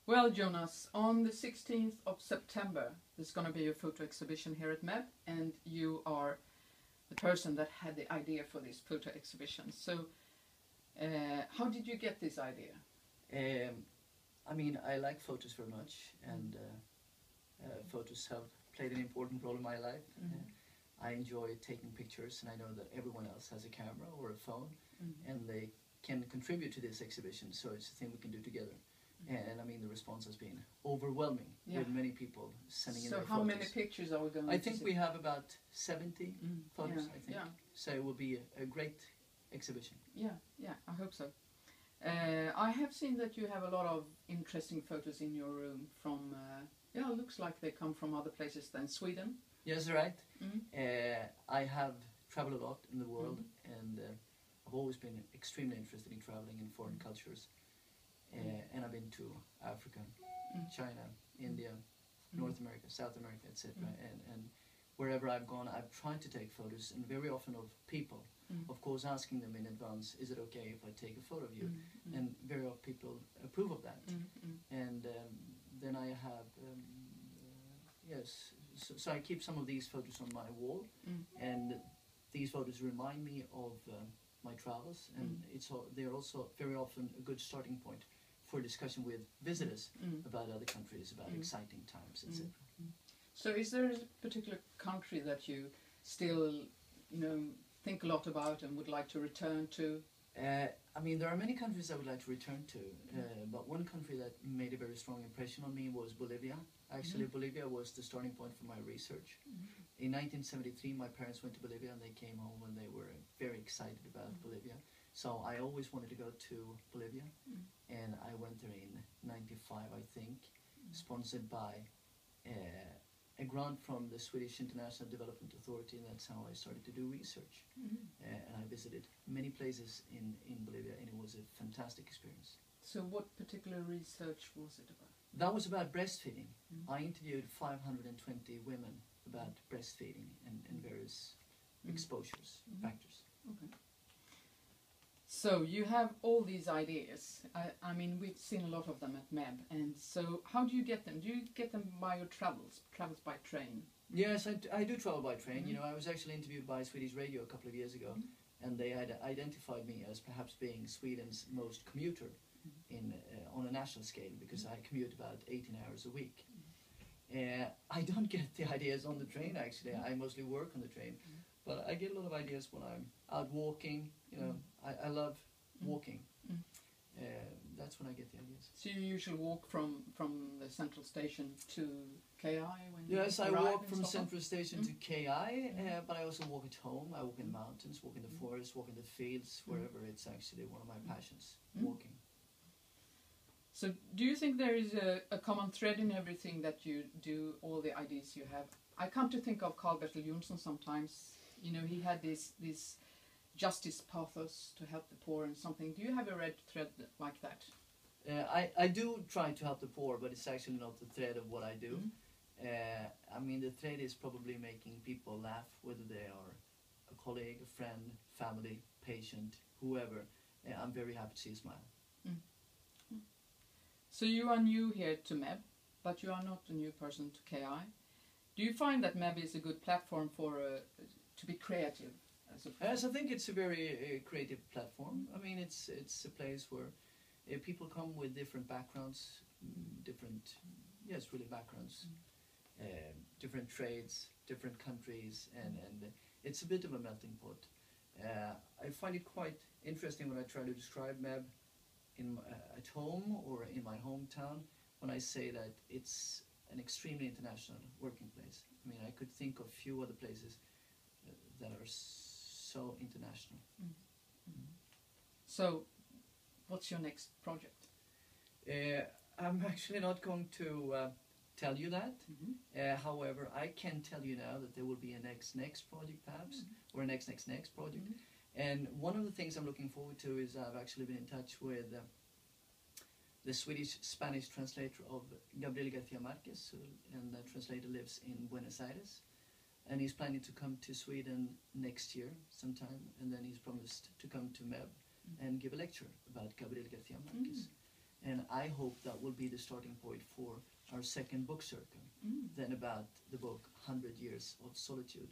Well, Jonas, on the 16th of September, there's going to be a photo exhibition here at MEB, and you are the person that had the idea for this photo exhibition. So, how did you get this idea? I mean, I like photos very much, and photos have played an important role in my life. I enjoy taking pictures, and I know that everyone else has a camera or a phone, and they can contribute to this exhibition, so it's a thing we can do together. And I mean, the response has been overwhelming, with many people sending in their photos. So how many pictures are we going to see? I think we have about 70 photos, I think. Yeah. So it will be a great exhibition. Yeah, I hope so. I have seen that you have a lot of interesting photos in your room from, it looks like they come from other places than Sweden. Yes, right. I have traveled a lot in the world, and I've always been extremely interested in traveling in foreign cultures. And I've been to Africa, China, India, North America, South America, etc. And wherever I've gone, I've tried to take photos, and very often of people. Of course, asking them in advance, is it okay if I take a photo of you? And very often people approve of that. And then I have, so I keep some of these photos on my wall, and these photos remind me of my travels, and they're also very often a good starting point for discussion with visitors about other countries, about exciting times, etc. So is there a particular country that you still, think a lot about and would like to return to? I mean, there are many countries I would like to return to, but one country that made a very strong impression on me was Bolivia. Actually, Bolivia was the starting point for my research. In 1973, my parents went to Bolivia, and they came home and they were very excited about Bolivia. So I always wanted to go to Bolivia, and I went there in '95, I think, sponsored by a grant from the Swedish International Development Authority, and that's how I started to do research. And I visited many places in Bolivia, and it was a fantastic experience. So what particular research was it about? That was about breastfeeding. I interviewed 520 women about breastfeeding and various exposures, factors. Okay. So you have all these ideas. I mean, we've seen a lot of them at MEB. And so how do you get them? Do you get them by your travels by train? Yes, I do travel by train. I was actually interviewed by Swedish Radio a couple of years ago, and they had identified me as perhaps being Sweden's most commuter on a national scale, because I commute about 18 hours a week. I don't get the ideas on the train, actually. I mostly work on the train. But I get a lot of ideas when I'm out walking. I love walking. That's when I get the ideas. So you usually walk from the central station to KI? Yes, I walk from central station to KI, but I also walk at home. I walk in the mountains, walk in the forest, walk in the fields, wherever. It's actually one of my passions, walking. So do you think there is a common thread in everything that you do, all the ideas you have? I come to think of Carl Bertil Jonsson sometimes. He had this justice pathos to help the poor and something. Do you have a red thread like that? I do try to help the poor, but it's actually not the thread of what I do. I mean, the thread is probably making people laugh, whether they are a colleague, a friend, family, patient, whoever. I'm very happy to see a smile. So you are new here to MEB, but you are not a new person to KI. Do you find that MEB is a good platform for to be creative? Yes, I think it's a very creative platform. I mean, it's a place where people come with different backgrounds, really backgrounds, different trades, different countries, and it's a bit of a melting pot. I find it quite interesting when I try to describe MEB at home or in my hometown, when I say that it's an extremely international working place. I mean, I could think of few other places that are so international. So, what's your next project? I'm actually not going to tell you that. However, I can tell you now that there will be a next project, perhaps, or a next project. And one of the things I'm looking forward to is I've actually been in touch with the Swedish-Spanish translator of Gabriel García Márquez, and that translator lives in Buenos Aires. And he's planning to come to Sweden next year sometime, and then he's promised to come to MEB and give a lecture about Gabriel García Márquez. And I hope that will be the starting point for our second book circle. Then about the book 100 Years of Solitude,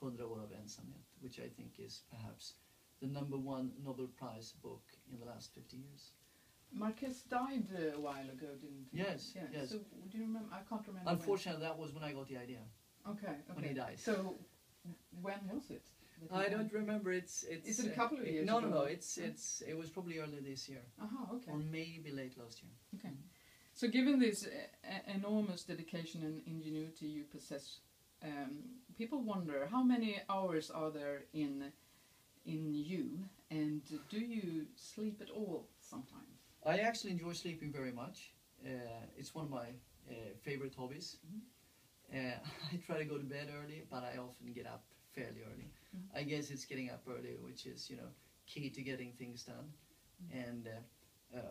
100 år av ensamhet, which I think is perhaps the #1 Nobel Prize book in the last 50 years. Marquez died a while ago, didn't he? Yes, yes. So do you remember? I can't remember. Unfortunately, that was when I got the idea. Okay. When he died. So when was it? I don't remember. It's Is it a couple of years No, ago? no. It was probably early this year. Okay. Or maybe late last year. Okay. So given this enormous dedication and ingenuity you possess, people wonder how many hours are there in you, and do you sleep at all sometimes? I actually enjoy sleeping very much. It's one of my favorite hobbies. I try to go to bed early, but I often get up fairly early. I guess it's getting up early, which is, key to getting things done. And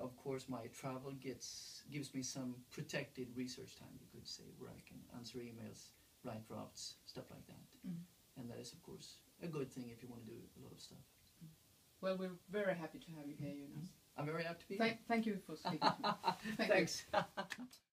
of course, my travel gives me some protected research time, you could say, where I can answer emails, write drafts, stuff like that. And that is, of course, a good thing if you want to do a lot of stuff. Well, we're very happy to have you here, Jonas. I'm very happy to be here. Thank you for speaking to me. Thanks.